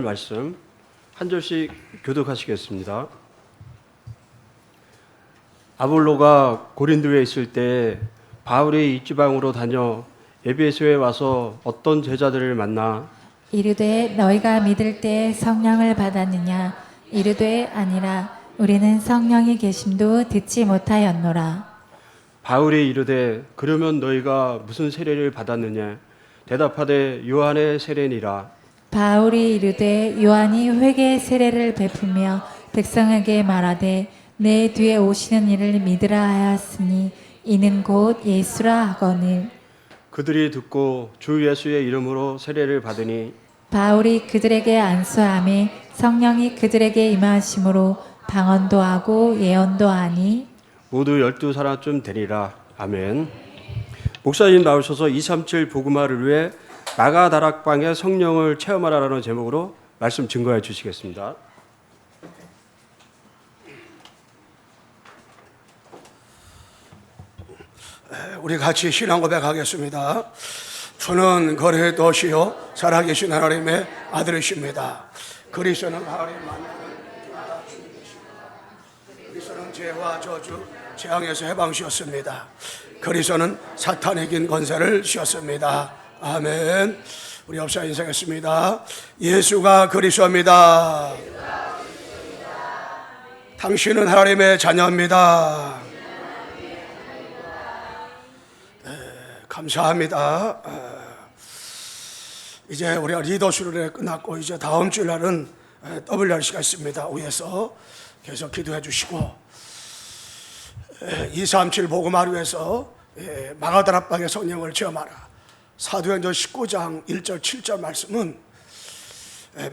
말씀 한 절씩 교독하시겠습니다. 아볼로가 고린도에 있을 때 바울이 이지방으로 다녀 에베소에 와서 어떤 제자들을 만나 이르되 너희가 믿을 때 성령을 받았느냐? 이르되 아니라 우리는 성령이 계심도 듣지 못하였노라. 바울이 이르되 그러면 너희가 무슨 세례를 받았느냐? 대답하되 요한의 세례니라. 바울이 이르되 요한이 회개의 세례를 베풀며 백성에게 말하되 내 뒤에 오시는 이를 믿으라 하였으니 이는 곧 예수라 하거늘. 그들이 듣고 주 예수의 이름으로 세례를 받으니 바울이 그들에게 안수하매 성령이 그들에게 임하심으로 방언도 하고 예언도 하니 모두 12사람쯤 되리라. 아멘. 목사님 나오셔서 237 복음화를 위해 마가다락방의 성령을 체험하라라는 제목으로 말씀 증거해 주시겠습니다. 우리 같이 신앙 고백하겠습니다. 주는 거리의 도시요 살아계신 하나님의 아들이십니다. 그리스도는 하나님 만나는 그리스도는 죄와 저주 재앙에서 해방시었습니다. 그리스도는 사탄의 긴 권세를 씌웠습니다. 아멘. 우리 옆사 인사하겠습니다. 예수가 그리스도입니다. 당신은 하나님의 자녀입니다. 감사합니다. 이제 우리가 리더십을 끝났고 이제 다음 주일날은 WRC가 있습니다. 위에서 계속 기도해 주시고 237 복음하루에서 마가다락방의 성령을 체험하라. 사도행전 19장 1절 7절 말씀은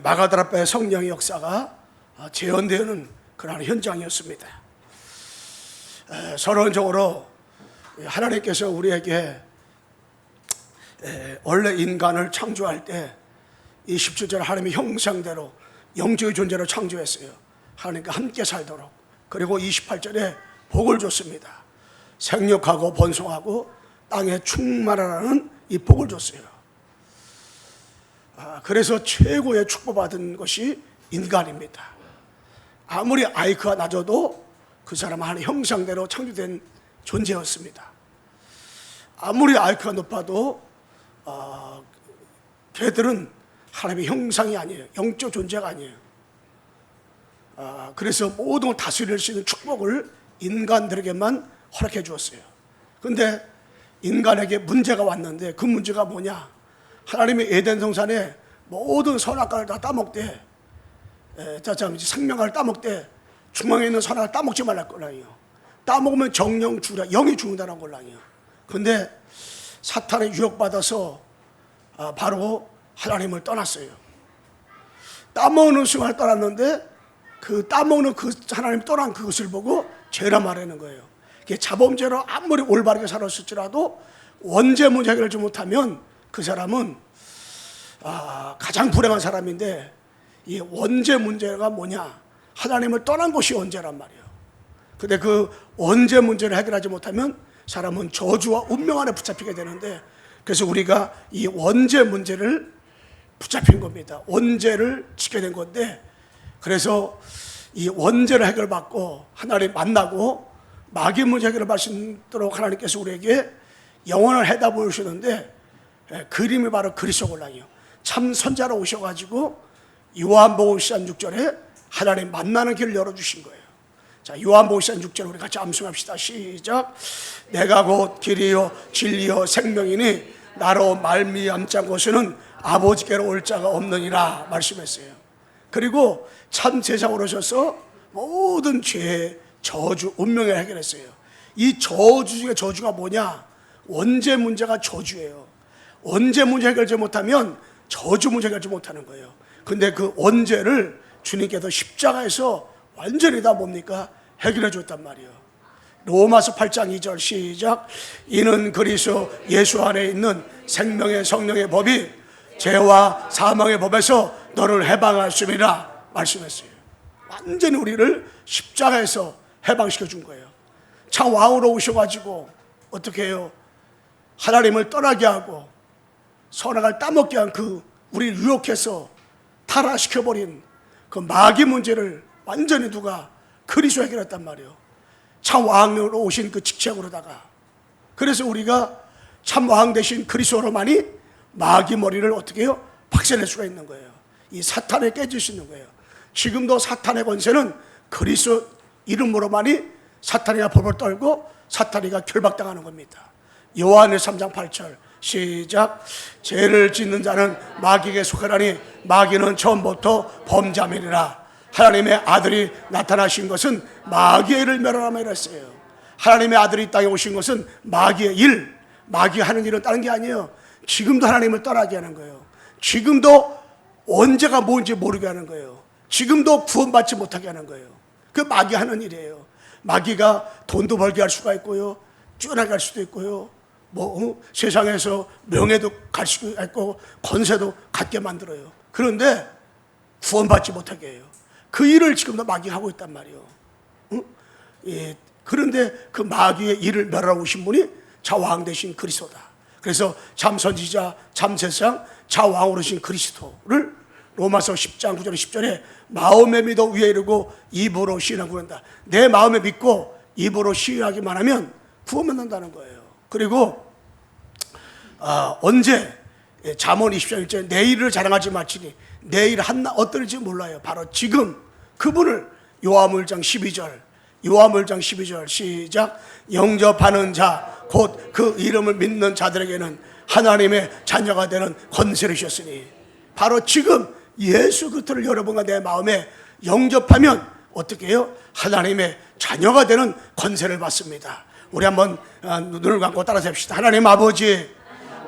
마가다락방의 성령의 역사가 재현되는 그런 현장이었습니다. 서론적으로 하나님께서 우리에게 원래 인간을 창조할 때 이 17절 하나님의 형상대로 영적인 존재로 창조했어요. 하나님과 함께 살도록. 그리고 28절에 복을 줬습니다. 생육하고 번성하고 땅에 충만하라는 이 복을 줬어요. 그래서 최고의 축복받은 것이 인간입니다. 아무리 IQ가 낮아도 그 사람은 하나님의 형상대로 창조된 존재였습니다. 아무리 IQ가 높아도 걔들은 하나님의 형상이 아니에요. 영적 존재가 아니에요. 그래서 모든 걸 다스릴 수 있는 축복을 인간들에게만 허락해 주었어요. 그런데 인간에게 문제가 왔는데 그 문제가 뭐냐? 하나님의 에덴 동산에 모든 선악과를 다 따먹되 생명을 따먹되 중앙에 있는 선악을 따먹지 말랄 거라요. 따먹으면 정령 죽으라, 영이 죽는다는 걸라요. 그런데 사탄에 유혹받아서 바로 하나님을 떠났어요. 따먹는 순간을 떠났는데 그 따먹는 그 하나님 떠난 그것을 보고 죄라 말하는 거예요. 자범죄로 아무리 올바르게 살았을지라도 원죄 문제 해결하지 못하면 그 사람은 가장 불행한 사람인데 이 원죄 문제가 뭐냐? 하나님을 떠난 것이 원죄란 말이에요. 근데 그 원죄 문제를 해결하지 못하면 사람은 저주와 운명 안에 붙잡히게 되는데 그래서 우리가 이 원죄 문제를 붙잡힌 겁니다. 원죄를 지게 된 건데 그래서 이 원죄를 해결받고 하나님 만나고 마귀 문제 해결을 받도록 하나님께서 우리에게 영원을 해다 보여주시는데 그림이 바로 그리스도군요. 참 선자로 오셔가지고 요한복음 10장 6절에 하나님 만나는 길을 열어주신 거예요. 자, 요한복음 10장 6절 우리 같이 암송합시다. 시작. 내가 곧 길이요 진리요 생명이니 나로 말미암지 않고서는 아버지께로 올 자가 없느니라 말씀했어요. 그리고 참 세상으로 오셔서 모든 죄, 저주, 운명을 해결했어요. 이 저주 중에 저주가 뭐냐? 원죄 문제가 저주예요. 원죄 문제 해결하지 못하면 저주 문제 해결하지 못하는 거예요. 근데 그 원죄를 주님께서 십자가에서 완전히 다 뭡니까? 해결해 줬단 말이에요. 로마서 8장 2절 시작. 이는 그리스도 예수 안에 있는 생명의 성령의 법이 죄와 사망의 법에서 너를 해방하심이라 말씀했어요. 완전히 우리를 십자가에서 해방시켜 준 거예요. 참 왕으로 오셔가지고 어떻게 해요? 하나님을 떠나게 하고 선악을 따먹게 한 그 우리를 유혹해서 타락시켜버린 그 마귀 문제를 완전히 누가 그리스도 해결했단 말이에요. 참 왕으로 오신 그 직책으로다가. 그래서 우리가 참 왕 대신 그리스도로만이 마귀 머리를 어떻게 해요? 박살낼 수가 있는 거예요. 이 사탄을 깨질 수 있는 거예요. 지금도 사탄의 권세는 그리스도 이름으로만이 사탄이가 벌벌 떨고 사탄이가 결박당하는 겁니다. 요한의 3장 8절 시작. 죄를 짓는 자는 마귀에게 속하라니 마귀는 처음부터 범자매니라. 하나님의 아들이 나타나신 것은 마귀의 일을 멸하라 이랬어요. 하나님의 아들이 이 땅에 오신 것은 마귀의 일, 마귀 하는 일은 다른 게 아니에요. 지금도 하나님을 떠나게 하는 거예요. 지금도 언제가 뭔지 모르게 하는 거예요. 지금도 구원받지 못하게 하는 거예요. 그 마귀 하는 일이에요. 마귀가 돈도 벌게 할 수가 있고요, 뛰어나게 할 수도 있고요, 세상에서 명예도 갈 수도 있고 권세도 갖게 만들어요. 그런데 구원받지 못하게 해요. 그 일을 지금도 마귀가 하고 있단 말이에요. 예, 그런데 그 마귀의 일을 멸하러 오신 분이 자왕 되신 그리스도다. 그래서 참선지자, 참세상, 자왕으로 오신 그리스도를 로마서 10장 9절 10절에 마음에 믿어 위에 이르고 입으로 시인하고 그런다. 내 마음에 믿고 입으로 시인하기만 하면 구원받는다는 거예요. 그리고 언제 잠언 20장 1절 내일을 자랑하지 마치니 내일 한나 어떨지 몰라요. 바로 지금 그분을 요한물장 12절 시작. 영접하는 자 곧 그 이름을 믿는 자들에게는 하나님의 자녀가 되는 권세를 주셨으니 바로 지금 예수 그리스도를 여러분과 내 마음에 영접하면 어떻게 해요? 하나님의 자녀가 되는 권세를 받습니다. 우리 한번 눈을 감고 따라서 합시다. 하나님 아버지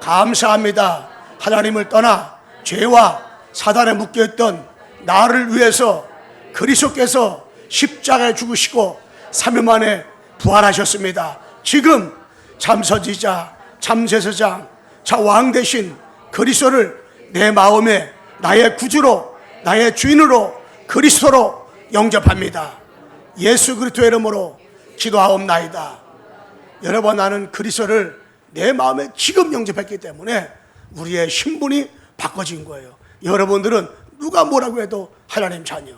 감사합니다. 하나님을 떠나 죄와 사단에 묶여있던 나를 위해서 그리스도께서 십자가에 죽으시고 3일 만에 부활하셨습니다. 지금 참선지자, 참제사장, 자왕 대신 그리스도를 내 마음에 나의 구주로, 나의 주인으로 그리스도로 영접합니다. 예수 그리스도의 이름으로 기도하옵나이다. 여러분, 나는 그리스도를 내 마음에 지금 영접했기 때문에 우리의 신분이 바꿔진 거예요. 여러분들은 누가 뭐라고 해도 하나님 자녀.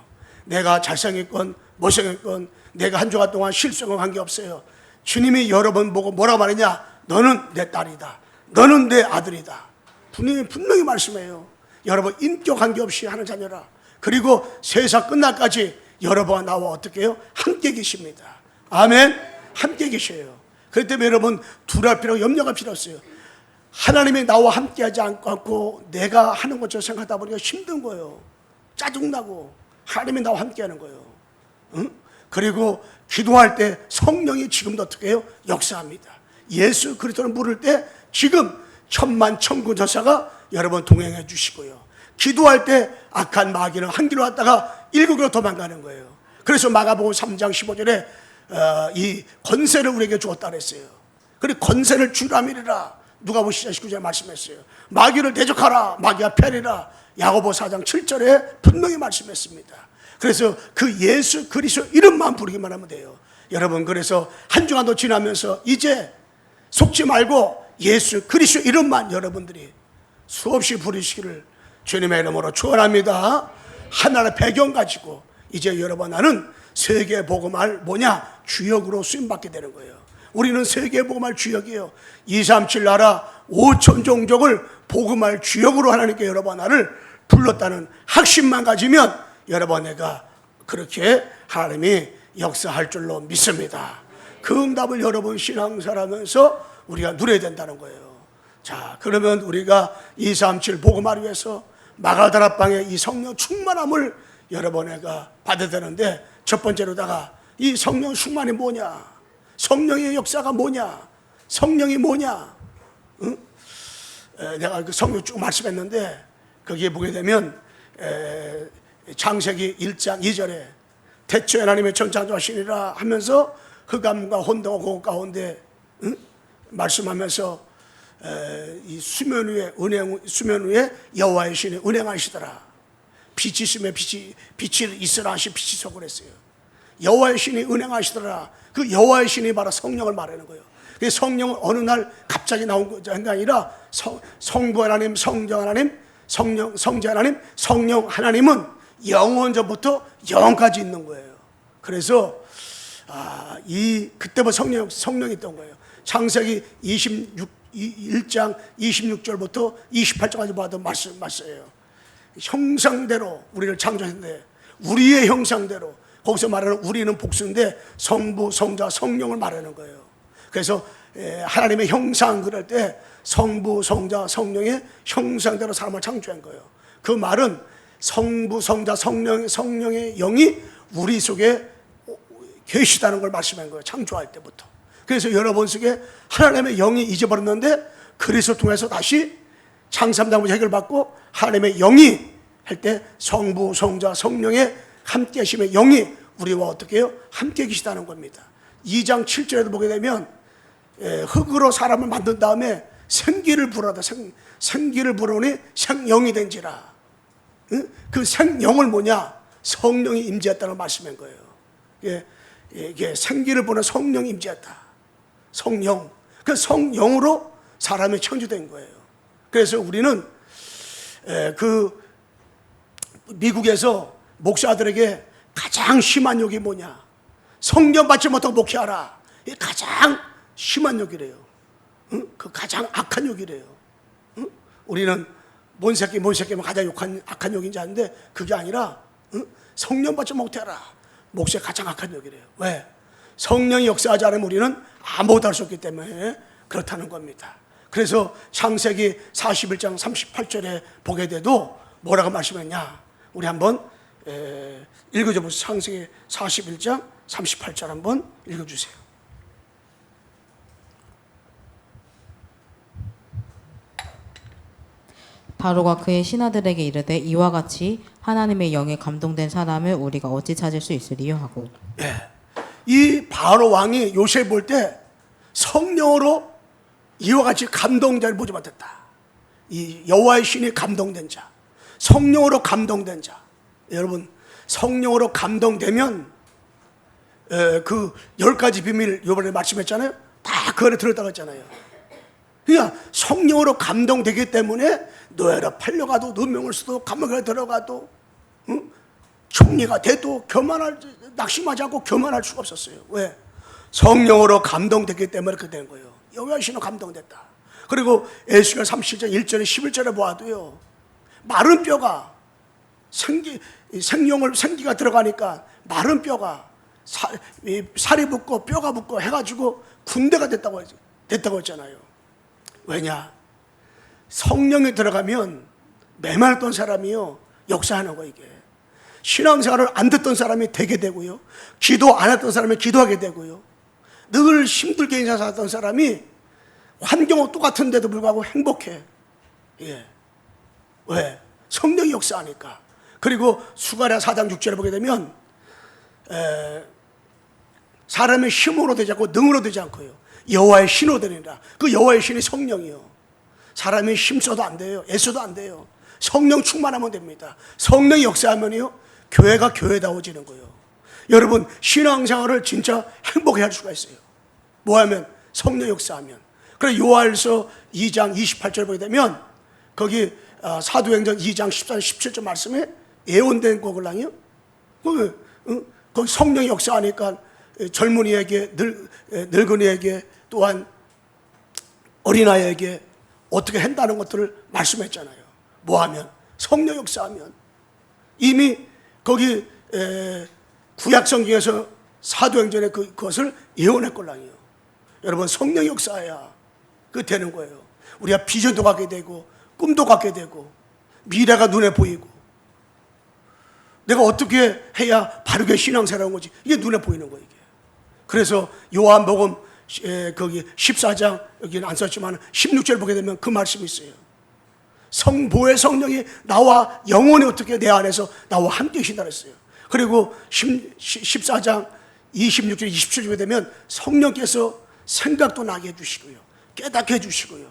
내가 잘생겼건 못생겼건 내가 한 주간 동안 실수한 관계없어요. 주님이 여러분 보고 뭐라고 말했냐? 너는 내 딸이다. 너는 내 아들이다. 분명히 말씀해요. 여러분 인격 관계없이 하는 자녀라. 그리고 세상 끝날까지 여러분과 나와 어떻게 해요? 함께 계십니다. 아멘. 함께 계셔요. 그렇기 때문에 여러분 두려울 필요, 염려할 필요 없어요. 하나님이 나와 함께하지 않고 내가 하는 것처럼 생각하다 보니까 힘든 거예요. 짜증나고. 하나님이 나와 함께하는 거예요. 응? 그리고 기도할 때 성령이 지금도 어떻게 해요? 역사합니다. 예수 그리스도를 물을 때 지금 천만 천군천사가 여러분 동행해 주시고요. 기도할 때 악한 마귀는 한 길로 왔다가 일곱 길로 도망가는 거예요. 그래서 마가복음 3장 15절에 이 권세를 우리에게 주었다 그랬어요. 그리고 권세를 주라미리라 누가복음 10장 19절에 말씀했어요. 마귀를 대적하라, 마귀가 패리라. 야고보 4장 7절에 분명히 말씀했습니다. 그래서 그 예수 그리스도 이름만 부르기만 하면 돼요. 여러분, 그래서 한 주간도 지나면서 이제 속지 말고 예수 그리스도 이름만 여러분들이 수없이 부르시기를 주님의 이름으로 축원합니다. 하나의 배경 가지고 이제 여러분, 나는 세계 복음할 뭐냐? 주역으로 쓰임받게 되는 거예요. 우리는 세계 복음할 주역이에요. 237 나라 5천 종족을 복음할 주역으로 하나님께 여러분 나를 불렀다는 확신만 가지면 여러분, 내가 그렇게 하나님이 역사할 줄로 믿습니다. 그 응답을 여러분 신앙생활하면서 우리가 누려야 된다는 거예요. 자, 그러면 우리가 237 복음하기 위해서 마가다락방의 이 성령 충만함을 여러분 내가 받아야 되는데, 첫 번째로다가 이 성령 충만이 뭐냐? 성령의 역사가 뭐냐? 성령이 뭐냐? 응? 내가 그 성경 쭉 말씀했는데 거기에 보게 되면 창세기 1장 2절에 태초에 하나님의 창조하시니라 하면서 흑암과 혼돈과 공허 가운데 말씀하면서 이 수면 위에 여호와의 신이 운행하시더라. 빛이 있으면 빛이 있으라 하시 빛이 있어 그랬어요. 여호와의 신이 운행하시더라. 그 여호와의 신이 바로 성령을 말하는 거예요. 그 성령은 어느 날 갑자기 나온 게 아니라 성부 하나님, 성령 하나님, 성자 하나님, 성령 하나님은 영원전부터 영원까지 있는 거예요. 그래서 그때부터 성령이 있던 거예요. 창세기 1장 26절부터 28절까지 봐도 말씀이에요. 형상대로 우리를 창조했는데, 우리의 형상대로, 거기서 말하는 우리는 복수인데 성부, 성자, 성령을 말하는 거예요. 그래서 하나님의 형상 그럴 때 성부, 성자, 성령의 형상대로 사람을 창조한 거예요. 그 말은 성부, 성자, 성령의 영이 우리 속에 계시다는 걸 말씀한 거예요. 창조할 때부터. 그래서 여러분 속에 하나님의 영이 잊어버렸는데 그리스도 통해서 다시 창삼당부터 해결받고 하나님의 영이 할 때 성부, 성자, 성령의 함께 하심의 영이 우리와 어떻게 해요? 함께 계시다는 겁니다. 2장 7절에도 보게 되면 흙으로 사람을 만든 다음에 생기를 불어다 생기를 불어오니 생영이 된지라. 그 생영을 뭐냐? 성령이 임재했다는 말씀인 거예요. 이게 생기를 보는 성령이 임재했다. 성령. 그 성령으로 사람이 창조된 거예요. 그래서 우리는 그 미국에서 목사들에게 가장 심한 욕이 뭐냐? 성령 받지 못하고 목회하라. 이게 가장 심한 욕이래요. 그 가장 악한 욕이래요. 우리는 뭔 새끼면 가장 악한 욕인지 아는데 그게 아니라 성령 받지 못해라. 목사의 가장 악한 욕이래요. 왜? 성령이 역사하지 않으면 우리는 아무것도 할 수 없기 때문에 그렇다는 겁니다. 그래서 창세기 41장 38절에 보게 돼도 뭐라고 말씀했냐? 우리 한번 읽어줘 보세요. 창세기 41장 38절 한번 읽어주세요. 바로가 그의 신하들에게 이르되 이와 같이 하나님의 영에 감동된 사람을 우리가 어찌 찾을 수 있으리요 하고. 이 바로 왕이 요셉 볼 때 성령으로 이와 같이 감동자를 보지 못했다. 이 여호와의 신이 감동된 자, 성령으로 감동된 자. 여러분, 성령으로 감동되면 그 10가지 비밀 이번에 말씀했잖아요. 다 그 안에 들었다고 했잖아요. 그러니까 성령으로 감동되기 때문에 노예로 팔려가도 누명을 써도 감옥에 들어가도 총리가 돼도 낙심하지 않고 교만할 수가 없었어요. 왜? 성령으로 감동됐기 때문에 그렇게 된 거예요. 여호와의 신으로 감동됐다. 그리고 에스겔 37장 1절에 11절에 보아도요, 마른 뼈가 생기가 들어가니까 마른 뼈가 살이 붙고 뼈가 붙고 해가지고 군대가 됐다고 했잖아요. 왜냐? 성령이 들어가면 메말랐던 사람이요 역사하는 거. 이게 신앙생활을 안 듣던 사람이 되게 되고요, 기도 안 했던 사람이 기도하게 되고요, 늘 힘들게 인생 살았던 사람이 환경은 똑같은데도 불구하고 행복해. 왜? 성령이 역사하니까. 그리고 수가랴 4장 6절에 보게 되면 사람의 힘으로 되지 않고 능으로 되지 않고요, 여호와의 신으로 되느니라. 그 여호와의 신이 성령이요. 사람이 힘써도 안 돼요. 애써도 안 돼요. 성령 충만하면 됩니다. 성령이 역사하면요, 교회가 교회다워지는 거예요. 여러분, 신앙생활을 진짜 행복해 할 수가 있어요. 뭐하면? 성령 역사하면. 그래서 요한일서 2장 28절 보게 되면 거기 사도행전 2장 14절 17절 말씀에 예언된 거걸랑이요. 거기 성령이 역사하니까 젊은이에게 늙은이에게 또한 어린아이에게 어떻게 한다는 것들을 말씀했잖아요. 뭐하면? 성령 역사하면. 이미 거기 구약성경에서 사도행전에 그것을 예언했걸랑이요. 여러분, 성령 역사해야 그 되는 거예요. 우리가 비전도 갖게 되고 꿈도 갖게 되고 미래가 눈에 보이고, 내가 어떻게 해야 바르게 신앙생활하는 거지, 이게 눈에 보이는 거예요. 이게. 그래서 요한복음 거기 14장, 여기는 안 썼지만 16절 보게 되면 그 말씀이 있어요. 성보의 성령이 나와 영원히 어떻게 내 안에서 나와 함께 계신다 그랬어요. 그리고 14장 26절 27절 보게 되면 성령께서 생각도 나게 해주시고요, 깨닫게 해주시고요,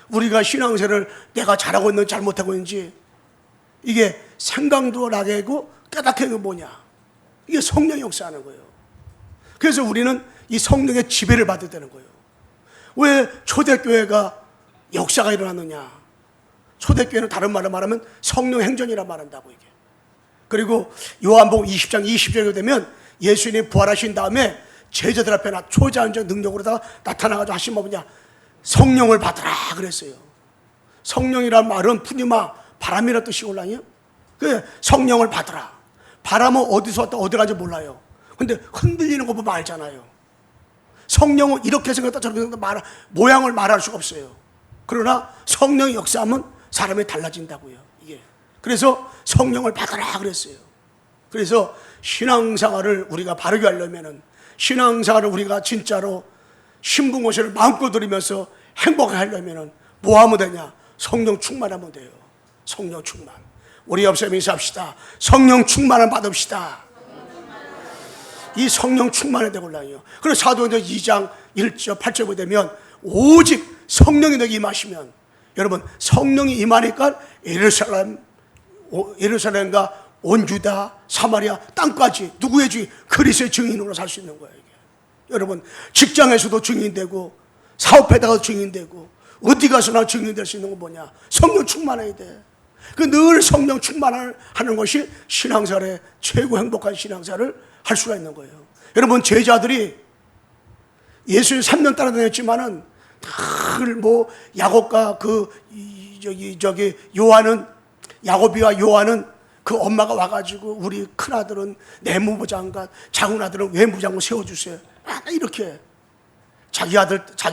우리가 신앙생활을 내가 잘하고 있는지 잘못하고 있는지 이게 생각도 나게 하고 깨닫게 하는 게 뭐냐? 이게 성령이 역사하는 거예요. 그래서 우리는 이 성령의 지배를 받아야 되는 거예요. 왜 초대교회가 역사가 일어났느냐? 초대교회는 다른 말로 말하면 성령 행전이라 말한다고 이게. 그리고 요한복음 20장 20절에 되면 예수님이 부활하신 다음에 제자들 앞에 초자연적 능력으로다가 나타나가지고 하신 뭐냐, 성령을 받으라 그랬어요. 성령이란 말은 푸니마, 바람이라는 뜻이올라요. 그 성령을 받으라. 바람은 어디서 왔다 어디 가는지 몰라요. 근데 흔들리는 거 보면 알잖아요. 성령은 이렇게 생겼다 저렇게 생겼다 모양을 말할 수가 없어요. 그러나 성령이 역사하면 사람이 달라진다고요. 이게. 그래서 성령을 받으라 그랬어요. 그래서 신앙생활을 우리가 바르게 하려면은, 신앙생활을 우리가 진짜로 신분고시를 마음껏 누리면서 행복하게 하려면은 뭐 하면 되냐? 성령 충만하면 돼요. 성령 충만. 우리 옆에 인사합시다. 성령 충만을 받읍시다. 이 성령 충만을 되골라요. 그래서 사도행전 2장 1절 8절에 되면 오직 성령이 너에게 임하시면, 여러분 성령이 임하니까 예루살렘과 온 유다, 사마리아 땅까지 누구의 주인? 그리스도의 증인으로 살 수 있는 거예요. 이게. 여러분 직장에서도 증인되고 사업에다가 증인되고 어디 가서나 증인될 수 있는 건 뭐냐? 성령 충만해야 돼. 그 늘 성령 충만을 하는 것이 신앙생활의 최고 행복한 신앙생활을 할 수가 있는 거예요. 여러분 제자들이 예수님 3년 따라다녔지만은 늘 뭐 야곱과 요한은, 야곱이와 요한은 그 엄마가 와가지고 우리 큰 아들은 내무부장관, 작은 아들은 외무장관 세워주세요. 이렇게 자기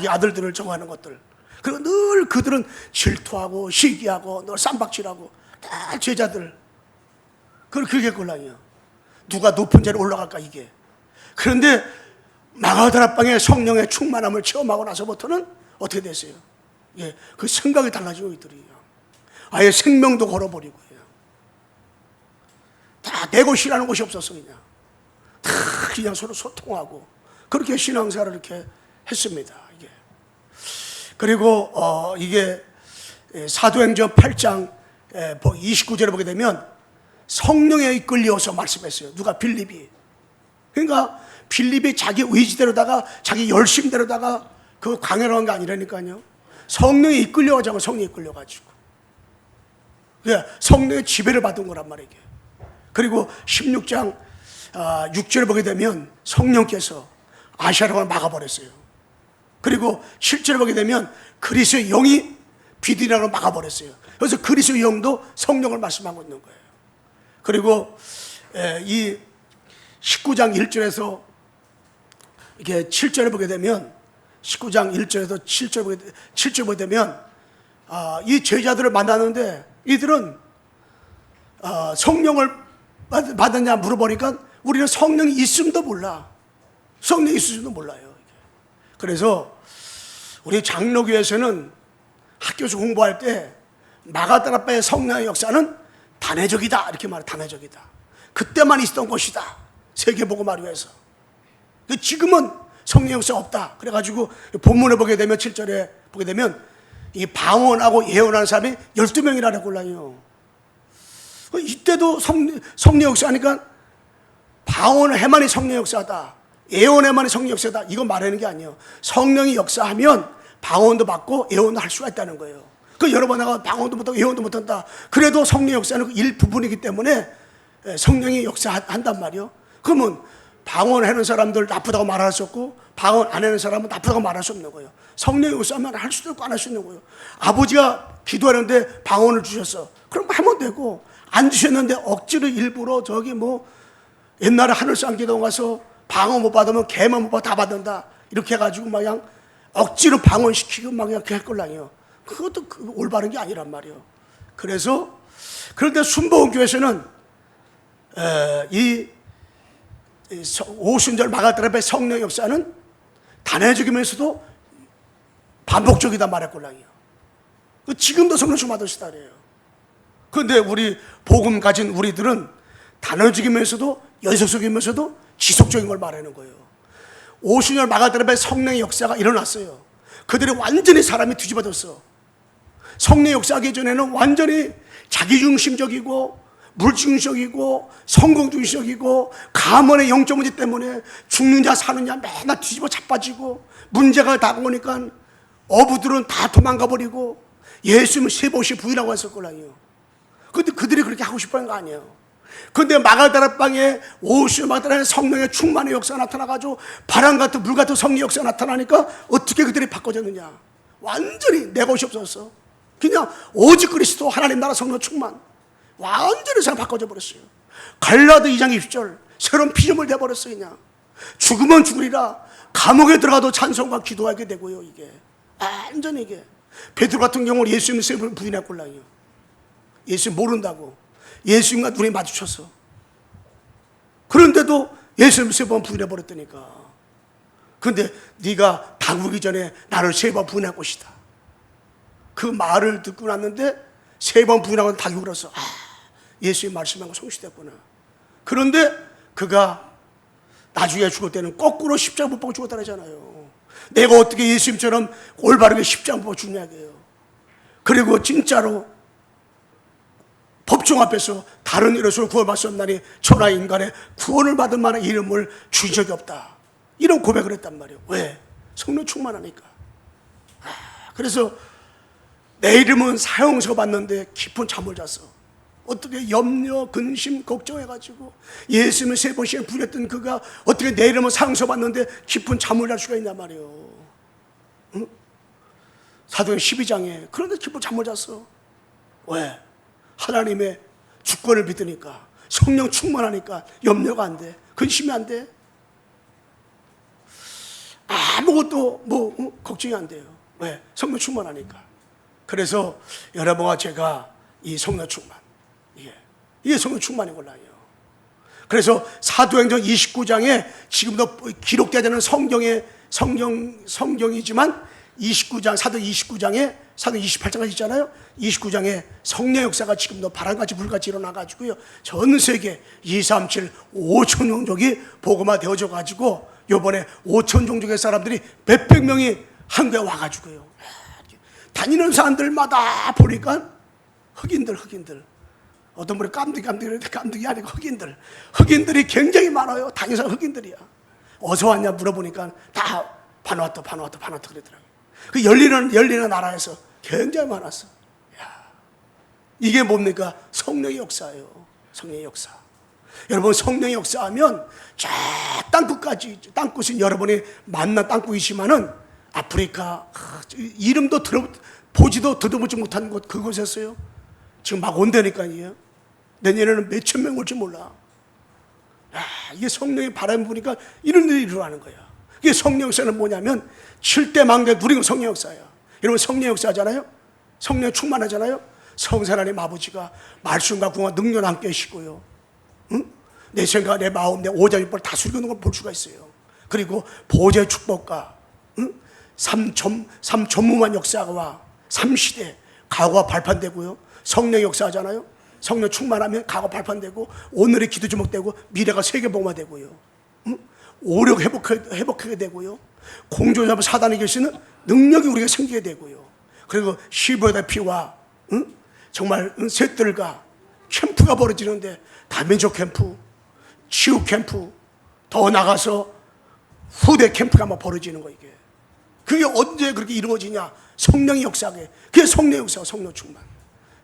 아들들을 정하는 것들. 그리고 늘 그들은 질투하고 시기하고 늘 쌈박질하고 다 제자들. 그렇게 곤란해요. 누가 높은 자리에 올라갈까 이게. 그런데 마가다락방에 성령의 충만함을 체험하고 나서부터는 어떻게 됐어요? 예, 그 생각이 달라지고 있더래요. 아예 생명도 걸어버리고요. 다 내 것이라는 것이 없었어. 그냥 서로 소통하고 그렇게 신앙생활을 이렇게 했습니다. 이게. 그리고 이게 사도행전 8장 29절에 보게 되면 성령에 이끌려서 말씀했어요. 누가? 빌립이. 그러니까 빌립이 자기 의지대로다가 자기 열심대로다가 그 강연을 한 게 아니라니까요. 성령에 이끌려가지고 성령에 이끌려가지고 성령의 지배를 받은 거란 말이에요. 그리고 16장 6절에 보게 되면 성령께서 아시아랑을 막아버렸어요. 그리고 7절에 보게 되면 그리스도의 영이 비디랑을 막아버렸어요. 그래서 그리스도의 영도 성령을 말씀하고 있는 거예요. 그리고 이 19장 1절에서 이게 7절에 보게 되면 19장 1절에서 7절 보게 되면 이 제자들을 만나는데 이들은 성령을 받았냐 물어보니까 우리는 성령이 있음도 몰라. 성령이 있을지도 몰라요. 그래서 우리 장로교에서는 학교에서 공부할 때 마가다락방의 성령의 역사는 단회적이다 이렇게 말해요. 단회적이다. 그때만 있었던 것이다. 세계복음화를 위해서. 지금은 성령 역사 없다. 그래가지고 본문을 보게 되면 7절에 보게 되면 이 방언하고 예언하는 사람이 12명이라고 골라요. 이때도 성령 역사하니까 방언을 해만이 성령 역사다. 예언해만이 성령 역사다. 이거 말하는 게 아니에요. 성령이 역사하면 방언도 받고 예언도 할 수가 있다는 거예요. 그 여러 번 나가 방언도 못하고 예언도 못한다. 그래도 성령 역사는 그 일부분이기 때문에 성령이 역사한단 말이에요. 그러면 방언 하는 사람들 나쁘다고 말할 수 없고 방언 안 하는 사람은 나쁘다고 말할 수 없는 거예요. 성령이 역사하면 할 수도 있고 안 할 수 있는 거예요. 아버지가 기도하는데 방언을 주셨어. 그럼 하면 되고, 안 주셨는데 억지로 일부러 저기 뭐 옛날에 하늘상 기도 가서 방언 못 받으면 개만 못 받아 다 받는다 이렇게 해가지고 막 그냥 억지로 방언시키고 막 그냥 할 걸랑이요. 그것도 올바른 게 아니란 말이에요. 그래서 그런데 순복음교회에서는 이 오순절 마가다락방의 성령 역사는 단회적이면서도 반복적이다 말했걸랑이요. 지금도 성령 충만 받으시다 그래요. 그런데 우리 복음 가진 우리들은 단회적이면서도 연속적이면서도 지속적인 걸 말하는 거예요. 오순절 마가다락방의 성령의 역사가 일어났어요. 그들이 완전히 사람이 뒤집어졌어. 성령 역사하기 전에는 완전히 자기중심적이고 물중심적이고 성공중심적이고 가문의 영적 문제 때문에 죽는 자 사는 자 맨날 뒤집어 자빠지고 문제가 다가오니까 어부들은 다 도망가 버리고 예수님은 세 번씩 부인하고 했을 거라요. 근데 그들이 그렇게 하고 싶어 한 거 아니에요. 근데 마가다라 방에 오수 마가다라의 성령의 충만의 역사가 나타나가지고 바람 같은 물 같은 성령의 역사가 나타나니까 어떻게 그들이 바꿔졌느냐. 완전히 내 것이 없었어. 그냥 오직 그리스도 하나님 나라 성령 충만. 완전히 생 바꿔져 버렸어요. 갈라디 2장 20절 새로운 피조물 돼버렸어요. 그냥 죽으면 죽으리라. 감옥에 들어가도 찬송과 기도하게 되고요. 이게 완전히 이게 베드로 같은 경우는 예수님을 세 번 부인했걸랑요. 예수님 모른다고 예수님과 눈이 마주쳤어. 그런데도 예수님을 세 번 부인해버렸다니까. 그런데 네가 다구기 전에 나를 세 번 부인할 것이다. 그 말을 듣고 났는데 세 번 부인하고 닭이 울었어. 예수님 말씀한 거 성취됐구나. 그런데 그가 나중에 죽을 때는 거꾸로 십자가 못 박고 죽었다잖아요. 내가 어떻게 예수님처럼 올바르게 십자가 못 박고 죽냐고요. 그리고 진짜로 법정 앞에서 다른 이로서 구원받을 수 없나니 천하 인간의 구원을 받을 만한 이름을 준 적이 없다. 이런 고백을 했단 말이에요. 왜? 성령 충만하니까. 그래서 내 이름은 사형서 받는데 깊은 잠을 잤어. 어떻게 염려, 근심, 걱정해가지고 예수님을 세 번씩 부렸던 그가 어떻게 내 이름은 사형서 받는데 깊은 잠을 잘 수가 있냔 말이에요. 응? 사도행 12장에 그런데 깊은 잠을 잤어. 왜? 하나님의 주권을 믿으니까, 성령 충만하니까 염려가 안 돼, 근심이 안 돼, 아무것도 걱정이 안 돼요. 왜? 성령 충만하니까. 그래서 여러분과 제가 이 성령 충만, 이게 성령 충만인 걸로 알아요. 그래서 사도행전 29장에 지금도 기록되어야 되는 성경이지만 29장, 사도 29장에 사도 28장까지 있잖아요. 29장에 성령 역사가 지금도 바람같이 불같이 일어나가지고요. 전 세계 2, 3, 7, 5천 종족이 복음화 되어져 가지고 요번에 5천 종족의 사람들이 몇백 명이 한국에 와가지고요. 다니는 사람들마다 보니까 흑인들. 어떤 분이 깜득이 아니고 흑인들이 굉장히 많아요. 다니는 흑인들이야. 어디서 왔냐 물어보니까 다 바누아투 그러더라고요. 그 열리는 나라에서 굉장히 많았어. 이게 뭡니까? 성령의 역사예요. 성령의 역사. 여러분, 성령의 역사하면 저 땅끝까지, 땅끝은 여러분이 만난 땅끝이지만은 아프리카, 이름도 보지도 들어보지 못한 곳, 그곳이었어요. 지금 막 온다니까요. 내년에는 몇천 명 올지 몰라. 이게 성령의 바람 부니까 이런 일이 일어나는 거야. 이게 성령 역사는 뭐냐면 7대 만개 누리는 성령 역사예요. 여러분, 성령 역사하잖아요. 성령 충만하잖아요. 성삼 하나님 아버지가 말씀과 궁과 능력 함께 하시고요. 응? 내 생각, 내 마음, 내 오장육부를 다 수리하는 걸 볼 수가 있어요. 그리고 보좌의 축복과 삼전무한 역사와 삼시대 과거가 발판되고요. 성령 역사하잖아요. 성령 충만하면 과거 발판되고 오늘의 기도 제목되고 미래가 세계복음화 되고요. 오력 회복하게 되고요. 공조잡은 사단이 계시는 능력이 우리가 생기게 되고요. 그리고 시보의 피와 정말 셋들과 캠프가 벌어지는데 다민족 캠프, 치유 캠프, 더 나가서 후대 캠프가 막 벌어지는 거. 이게 그게 언제 그렇게 이루어지냐? 성령의 역사게. 그게 성령 역사가 성령 충만.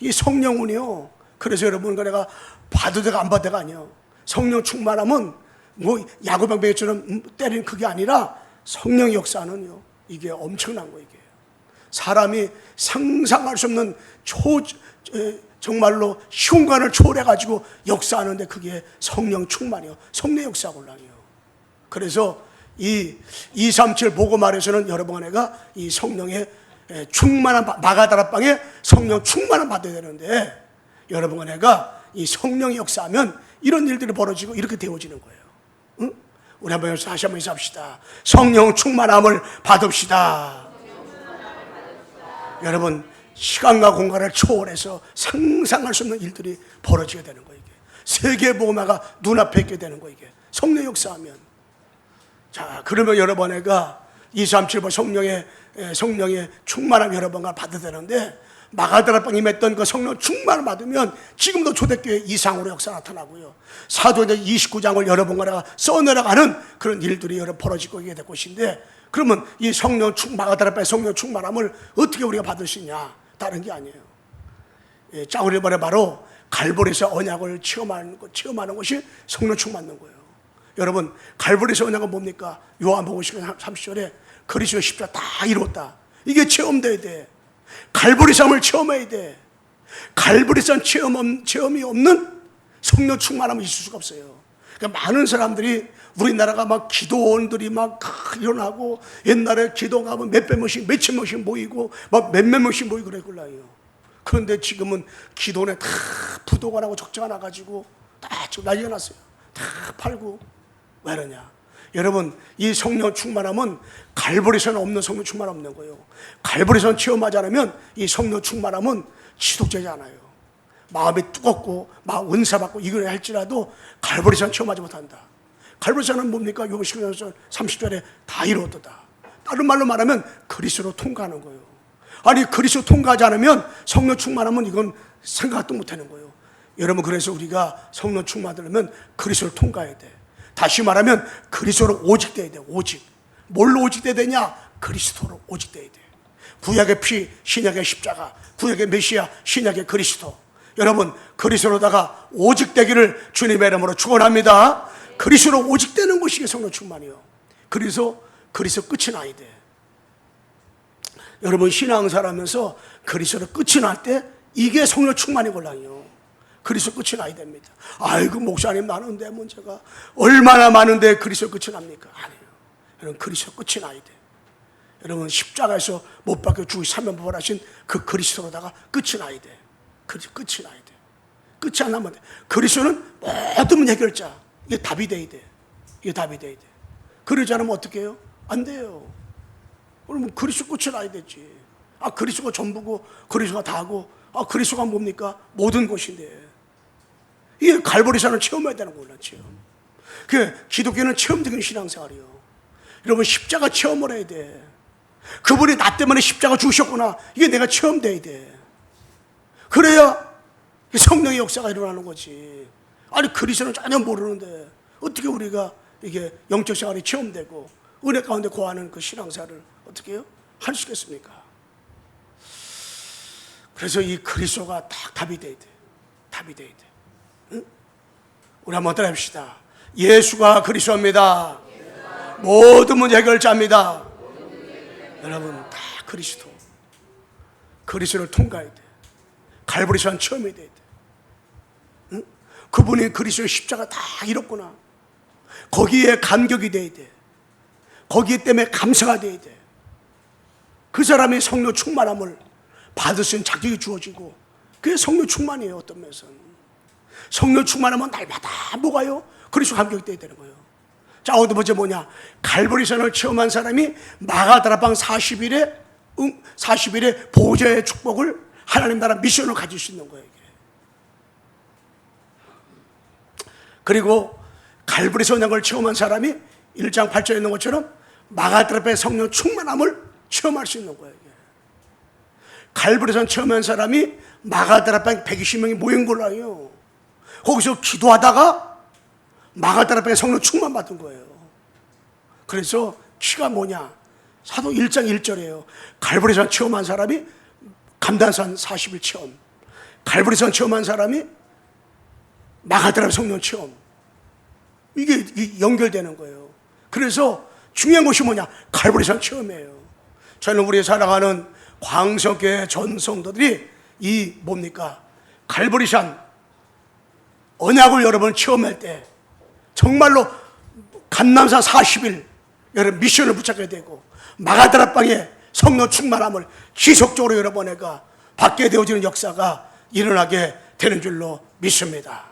이 성령은요. 그래서 여러분과 내가 봐도 되가 안 봐도 되가 아니에요. 성령 충만하면 뭐 야구방망이처럼 때리는 그게 아니라 성령 역사는요. 이게 엄청난 거예요. 이게 사람이 상상할 수 없는 정말로 시공간을 초월해가지고 역사하는데 그게 성령 충만이요. 성령 역사곤란이요. 그래서 이 237 복음화에서는 여러분과 내가 이 성령의 충만한 마가다락방에 성령 충만한 받아야 되는데 여러분과 내가 이 성령의 역사하면 이런 일들이 벌어지고 이렇게 되어지는 거예요. 응? 우리 한번 여기서 다시 한번 인사합시다. 성령 충만함을 받읍시다. 여러분, 시간과 공간을 초월해서 상상할 수 없는 일들이 벌어지게 되는 거예요. 이게 세계 복음화가 눈앞에 있게 되는 거예요. 이게 성령 역사하면. 자, 그러면 여러분과 237번 성령의 충만함 여러분과 받아야 되는데 마가다락방에 맺던 그 성령 충만을 받으면 지금도 초대교회 이상으로 역사 나타나고요. 사도행전 29장을 여러분과 내가 써내려가는 그런 일들이 여러 벌어지고 있게 될 것인데 그러면 이 마가다락방의 성령 충만함을 어떻게 우리가 받을 수 있냐? 다른 게 아니에요. 예, 우리 말에 바로 갈보리에서 언약을 체험하는 것이 성령 충만한 거예요. 여러분, 갈보리에서 언약은 뭡니까? 요한복음 30절에 그리스도의 십자가 다 이뤘다. 이게 체험돼야 돼. 갈보리상을 체험해야 돼. 갈보리상 체험이 없는 성령 충만함이 있을 수가 없어요. 그러니까 많은 사람들이 우리나라가 막 기도원들이 막 일어나고 옛날에 기도가면 몇백 명씩 몇천 명씩 모이고 막 몇몇 명씩 모이고 그랬걸라요. 그런데 지금은 기도원에 다 부도가 나고 적자가 나가지고 다 지금 난리가 났어요. 다 팔고. 왜 그러냐? 여러분, 이 성령 충만함은 갈보리선 없는 성령 충만 없는 거예요. 갈보리선 체험하지 않으면 이 성령 충만함은 지속되지 않아요. 마음이 뜨겁고 막 은사 받고 이걸 할지라도 갈보리선 체험하지 못한다. 갈보리선은 뭡니까? 요한복음 30절에 다 이루었다. 다른 말로 말하면 그리스도로 통과하는 거예요. 아니, 그리스도 통과하지 않으면 성령 충만하면 이건 생각도 못하는 거예요. 여러분, 그래서 우리가 성령 충만하려면 그리스도를 통과해야 돼. 다시 말하면 그리스도로 오직 돼야 돼. 오직. 뭘로 오직 돼야 되냐? 그리스도로 오직 돼야 돼. 구약의 피, 신약의 십자가, 구약의 메시아, 신약의 그리스도. 여러분, 그리스도로다가 오직 되기를 주님의 이름으로 축원합니다. 그리스도로 오직 되는 것이 성령 충만이요. 그래서 그리스도 끝이 나야 돼. 여러분, 신앙생활하면서 그리스도 끝이 날 때 이게 성령 충만이걸랑요. 그리스도 끝이 나야 됩니다. 아이고, 목사님, 나는 내 문제가 얼마나 많은데 그리스도 끝이 납니까? 아니에요. 여러분, 그리스도 끝이 나야 돼. 여러분, 십자가에서 못 박혀 죽이 사면부활하신 그 그리스도로다가 끝이 나야 돼. 끝이 나야 돼. 끝이 안 나면 돼. 그리스도는 모든 문제 해결자. 이게 답이 돼야 돼. 이게 답이 돼야 돼. 그러지 않으면 어떻게 해요? 안 돼요. 그러면 그리스도 끝이 나야 되지. 아, 그리스도가 전부고 그리스도가 다고, 아, 그리스도가 뭡니까? 모든 것인데. 이게 갈보리산을 체험해야 되는 거예요. 체험. 그 기독교는 체험적인 신앙생활이요. 여러분, 십자가 체험을 해야 돼. 그분이 나 때문에 십자가 죽으셨구나. 이게 내가 체험돼야 돼. 그래야 성령의 역사가 일어나는 거지. 아니, 그리스도는 전혀 모르는데 어떻게 우리가 이게 영적 생활이 체험되고 은혜 가운데 거하는 그 신앙생활을 어떻게 해요? 할 수 있겠습니까? 그래서 이 그리스도가 딱 답이 돼야 돼. 답이 돼야 돼. 응? 우리 한번 따라합시다. 예수가 그리스도입니다. 모든 문제 해결자입니다. 여러분, 다 그리스도. 그리스도를 통과해야 돼. 갈보리산 체험해야 돼. 응? 그분이 그리스도의 십자가 다 이뤘구나. 거기에 감격이 돼야 돼. 거기 때문에 감사가 돼야 돼. 그 사람의 성령 충만함을 받을 수 있는 자격이 주어지고, 그게 성령 충만이에요. 어떤 면에서는 성령 충만하면 날마다 뭐가요? 그리스도 감격이 돼야 되는 거예요. 자, 어디 보자. 뭐냐? 갈보리산을 체험한 사람이 마가다락방 40일의 보좌의 축복을 하나님 나라 미션을 가질 수 있는 거예요. 이게. 그리고 갈보리산 언약을 체험한 사람이 1장 8절에 있는 것처럼 마가다락방의 성령 충만함을 체험할 수 있는 거예요. 이게. 갈보리산 체험한 사람이 마가다락방 120명이 모인 걸로 알아요. 거기서 기도하다가 마가다락방의 성령 충만 받은 거예요. 그래서 키가 뭐냐? 사도 1장 1절이에요. 갈보리산 체험한 사람이 감단산 40일 체험, 갈보리산 체험한 사람이 마가다락 성령 체험. 이게 연결되는 거예요. 그래서 중요한 것이 뭐냐? 갈보리산 체험이에요. 저는 우리 살아가는 광석교회 전 성도들이 이 뭡니까? 갈보리산 언약을 여러분 체험할 때 정말로 감남산 40일 여러분 미션을 붙잡게 되고 마가다락방에 성령 충만함을 지속적으로 여러분에게 받게 되어지는 역사가 일어나게 되는 줄로 믿습니다.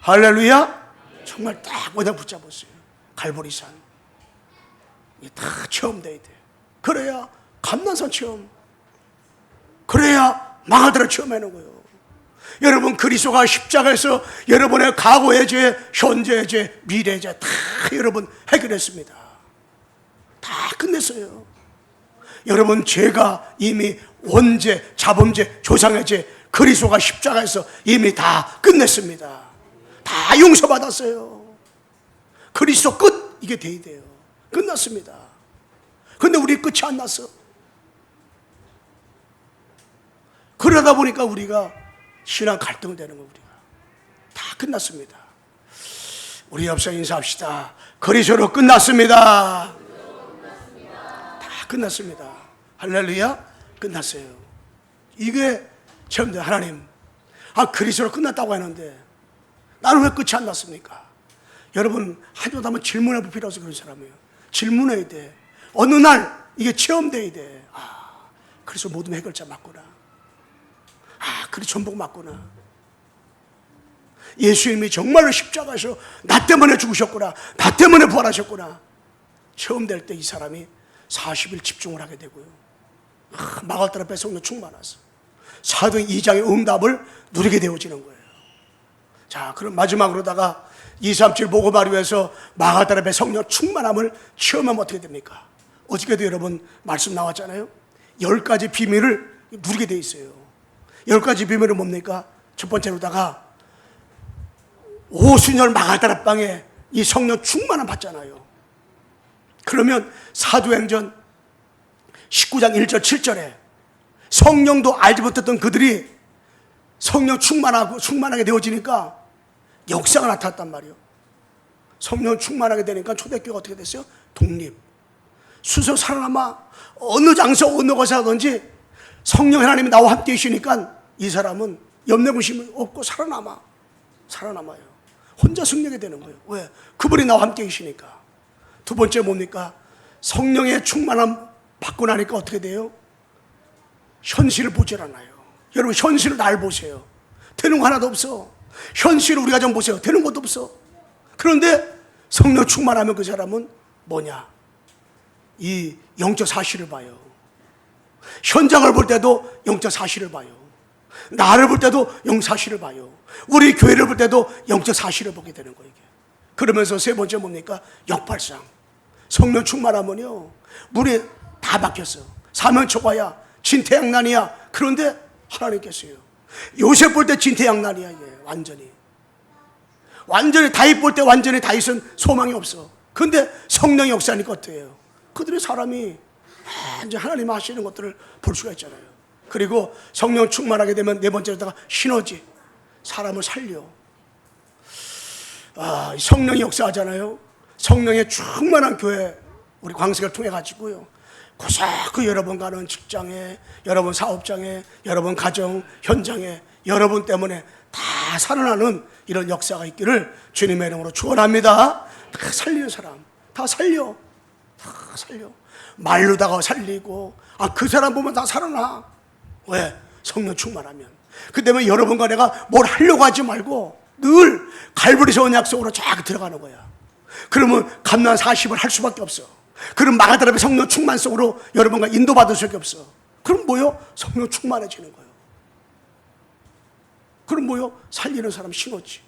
할렐루야. 정말 딱 언약 붙잡았어요. 갈보리산 이게 다 체험돼야 돼. 그래야 감난산 체험, 그래야 마가다락 체험하는 거예요. 여러분, 그리스도가 십자가에서 여러분의 과거의 죄, 현재의 죄, 미래의 죄 다 여러분 해결했습니다. 다 끝냈어요. 여러분, 죄가 이미 원죄, 자범죄, 조상의 죄 그리스도가 십자가에서 이미 다 끝냈습니다. 다 용서받았어요. 그리스도 끝, 이게 돼야 돼요. 끝났습니다. 근데 우리 끝이 안 났어. 그러다 보니까 우리가 신앙 갈등되는 거 우리가 다 끝났습니다. 우리 옆서 인사합시다. 그리스도로 끝났습니다. 다 끝났습니다. 할렐루야. 끝났어요. 이게 처음부터 하나님, 그리스도로 끝났다고 하는데 나는 왜 끝이 안 났습니까? 여러분, 하나님도 한번 질문해 볼 필요 없어. 그런 사람이에요. 질문해야 돼. 어느 날 이게 체험돼야 돼. 그래서 모든 해결자 맞구나. 그래 전복 맞구나. 예수님이 정말로 십자가에서 나 때문에 죽으셨구나. 나 때문에 부활하셨구나. 체험될 때 이 사람이 40일 집중을 하게 되고요. 마가다라 앞에 성령 충만하서 사도행 2장의 응답을 누리게 되어지는 거예요. 자, 그럼 마지막으로다가 2, 3, 7 복음화를 위해서 마가다라 앞에 성령 충만함을 체험하면 어떻게 됩니까? 어저께도 여러분 말씀 나왔잖아요. 10가지 비밀을 누리게 돼 있어요. 10가지 비밀은 뭡니까? 첫 번째로다가 오순절 마가다라 방에 이 성령 충만함 받잖아요. 그러면 사도행전 19장 1절 7절에 성령도 알지 못했던 그들이 성령 충만하게 되어지니까 역사가 나타났단 말이에요. 성령 충만하게 되니까 초대교회가 어떻게 됐어요? 독립. 스스로 살아남아 어느 장소 어느 곳에 하든지 성령 하나님이 나와 함께 계시니까 이 사람은 염려무심이 없고 살아남아요. 혼자 승리하게 되는 거예요. 왜? 그분이 나와 함께 계시니까. 두 번째 뭡니까? 성령의 충만함 받고 나니까 어떻게 돼요? 현실을 보질 않아요. 여러분, 현실을 날 보세요. 되는 거 하나도 없어. 현실을 우리가 좀 보세요. 되는 것도 없어. 그런데 성령 충만하면 그 사람은 뭐냐? 이 영적 사실을 봐요. 현장을 볼 때도 영적 사실을 봐요. 나를 볼 때도 영적 사실을 봐요. 우리 교회를 볼 때도 영적 사실을 보게 되는 거예요. 그러면서 세 번째 뭡니까? 역발상. 성령 충만하면요, 물이 다 막혔어. 사면초가야, 진태양난이야. 그런데 하나님께서요, 요셉 볼 때 진태양난이야. 이게 완전히 다윗 볼 때 완전히 다윗은 소망이 없어. 근데 성령의 역사니까 어때요? 그들의 사람이 이제 하나님 하시는 것들을 볼 수가 있잖아요. 그리고 성령 충만하게 되면 네 번째로다가 시너지. 사람을 살려. 성령이 역사하잖아요. 성령의 충만한 교회, 우리 광석을 통해 가지고요, 고사그 여러분 가는 직장에, 여러분 사업장에, 여러분 가정 현장에 여러분 때문에 다 살아나는 이런 역사가 있기를 주님의 이름으로 축원합니다. 다 살리는 사람, 다 살려. 말로다가 살리고, 그 사람 보면 다 살아나. 왜? 성령 충만하면. 그 때문에 여러분과 내가 뭘 하려고 하지 말고 늘 갈보리서 온 약속으로 쫙 들어가는 거야. 그러면 감난 40을 할 수밖에 없어. 그럼 마가다라의 성령 충만 속으로 여러분과 인도받을 수밖에 없어. 그럼 뭐요? 성령 충만해지는 거예요. 그럼 뭐요? 살리는 사람 신호지.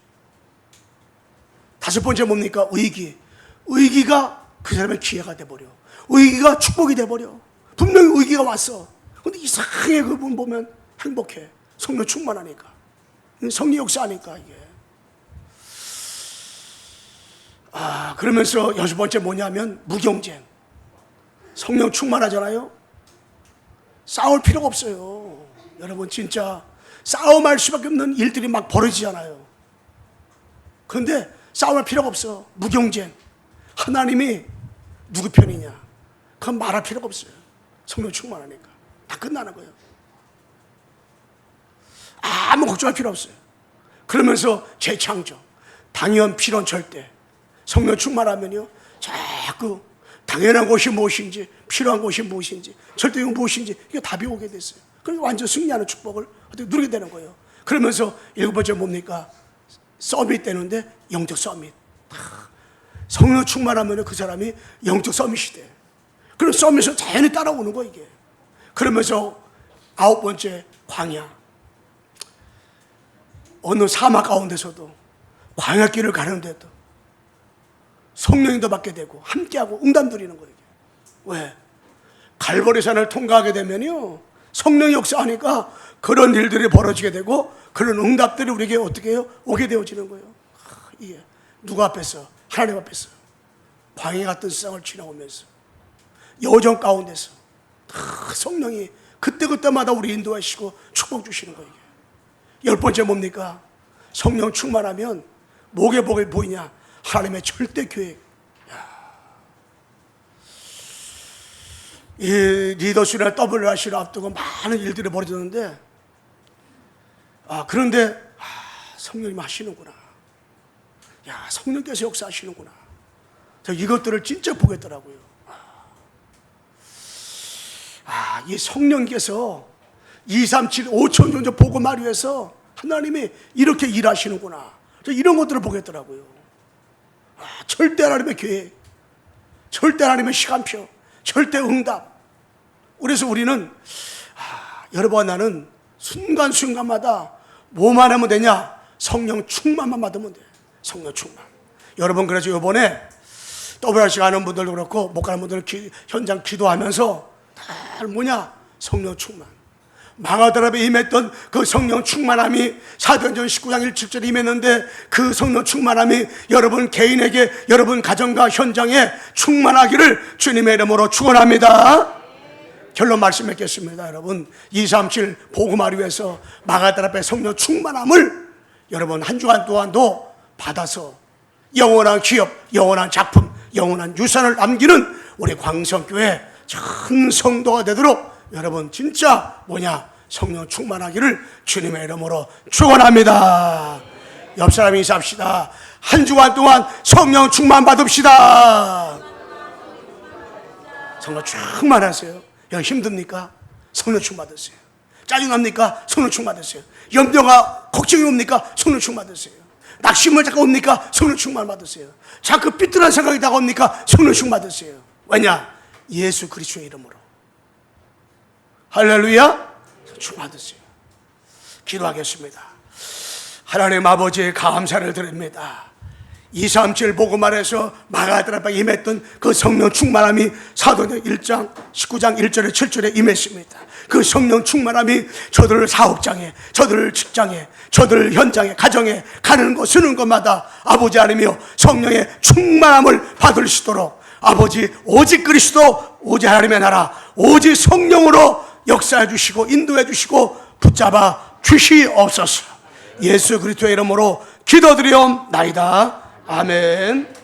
다섯 번째 뭡니까? 의기. 의기가 그 사람의 기회가 돼버려. 의기가 축복이 돼버려. 분명히 의기가 왔어. 근데 이상하게 그분 보면 행복해. 성령 충만하니까. 성령 역사하니까 이게. 그러면서 여섯 번째 뭐냐면 무경쟁. 성령 충만하잖아요. 싸울 필요가 없어요. 여러분 진짜 싸움할 수밖에 없는 일들이 막 벌어지잖아요. 그런데 싸움할 필요가 없어. 무경쟁. 하나님이 누구 편이냐, 그건 말할 필요가 없어요. 성령 충만하니까 다 끝나는 거예요. 아무 걱정할 필요 없어요. 그러면서 재창조, 당연 필연 절대. 성령 충만하면요, 자꾸 당연한 것이 무엇인지, 필요한 것이 무엇인지, 절대가 무엇인지, 이게 답이 오게 됐어요. 그래서 완전 승리하는 축복을 어떻게 누리게 되는 거예요. 그러면서 일곱 번째 뭡니까? 서밋 되는데, 영적 서밋. 성령 충만하면 그 사람이 영적 서밋이 돼. 그럼 서밋을 자연히 따라오는 거예요, 이게. 그러면서 아홉 번째, 광야. 어느 사막 가운데서도 광야길을 가는데도 성령님도 받게 되고 함께하고 응답 드리는 거예요. 왜? 갈보리산을 통과하게 되면요, 성령 역사하니까 그런 일들이 벌어지게 되고 그런 응답들이 우리에게 어떻게 해요? 오게 되어지는 거예요. 이게 누구 앞에서? 하나님 앞에서 광야 같은 세상을 지나오면서 여정 가운데서 성령이 그때그때마다 우리 인도하시고 축복 주시는 거예요. 10번째 뭡니까? 성령 충만하면 목에 보이냐? 하나님의 절대 계획. 이 리더십이나 WRC를 앞두고 많은 일들이 벌어졌는데, 그런데 성령님 하시는구나. 성령께서 역사하시는구나. 저 이것들을 진짜 보겠더라고요. 이 성령께서 237, 5천 존재 복음을 위해서 하나님이 이렇게 일하시는구나. 저 이런 것들을 보겠더라고요. 절대 하나님의 계획, 절대 하나님의 시간표, 절대 응답. 그래서 우리는 여러분, 나는 순간순간마다 뭐만 하면 되냐? 성령 충만만 받으면 돼. 성령 충만. 여러분, 그래서 이번에 WRC 가는 분들도 그렇고 못 가는 분들 현장 기도하면서 다 뭐냐? 성령 충만. 마가다락에 임했던 그 성령 충만함이 사도행전 19장 17절에 임했는데, 그 성령 충만함이 여러분 개인에게, 여러분 가정과 현장에 충만하기를 주님의 이름으로 축원합니다. 결론 말씀 맺겠습니다. 여러분, 237 복음화를 위해서 마가다락의 성령 충만함을 여러분 한 주간 동안도 받아서 영원한 기업, 영원한 작품, 영원한 유산을 남기는 우리 광성교회 전 성도가 되도록 여러분 진짜 성령 충만하기를 주님의 이름으로 축원합니다. 옆 사람 인사합시다. 한 주간 동안 성령 충만 받읍시다. 성령 충만하세요. 여기 힘듭니까? 성령 충만 받으세요. 짜증납니까? 성령 충만 받으세요. 염려가 걱정이 옵니까? 성령 충만 받으세요. 낙심을 자꾸 옵니까? 성령 충만 받으세요. 자꾸 삐뚤한 생각이 다가옵니까? 성령 충만 받으세요. 왜냐? 예수 그리스도의 이름으로. 할렐루야. 충만 받으세요. 기도하겠습니다. 하나님 아버지, 감사를 드립니다. 237 복음화에서 마가다락에 임했던 그 성령 충만함이 사도행전 1장 19장 1절에 7절에 임했습니다. 그 성령 충만함이 저들 사업장에, 저들 직장에, 저들 현장에, 가정에 가는 것 쓰는 것마다 아버지 하나님이여 성령의 충만함을 받을 수 있도록 아버지, 오직 그리스도, 오직 하나님의 나라, 오직 성령으로 역사해 주시고 인도해 주시고 붙잡아 주시옵소서. 예수 그리스도의 이름으로 기도드리옵나이다. 아멘.